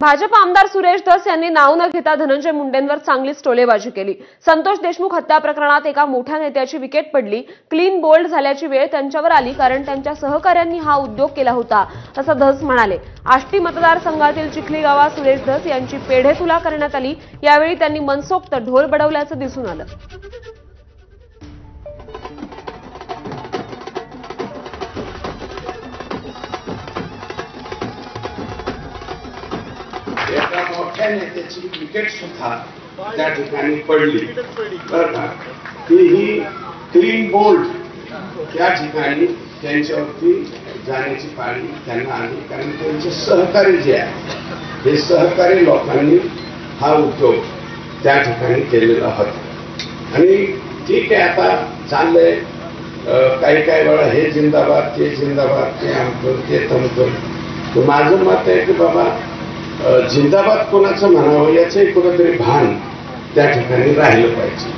भाजप आमदार सुरेश धस यांनी नाव न घेता धनंजय मुंडेंवर चांगलीच टोलेबाजी केली। संतोष देशमुख हत्या प्रकरणात एका मोठ्या नेत्याची विकेट पडली। क्लीन बोल्ड झाल्याची वेळ त्यांच्यावर आली कारण त्यांच्या सहकाऱ्यांनी हा उद्योग केला होता असं धस म्हणाले। आष्टी मतदारसंघातील चिखली गावात सुरेश धस यांची पेढे तुला करण्यात आली। यावेळी त्यांनी मनसोक्त ढोल बडवल्याचं दिसून आलं। एका मोठ्या नेत्याची विकेट सुद्धा त्या ठिकाणी पडली बरं का। ही क्लीन बोल्ड त्या ठिकाणी त्यांच्यावरती जाण्याची पाळी त्यांना आली कारण त्यांचे सहकारी जे आहे हे सहकारी लोकांनी हा उद्योग त्या ठिकाणी केलेला होता आणि ठीक आहे आता चाललंय काही वेळा हे जिंदाबाद ते आमचं ते तमचं। माझं मत आहे की बाबा जिंदाबाद कोणाचं म्हणावं याचंही कुठंतरी भान त्या ठिकाणी राहिलं पाहिजे।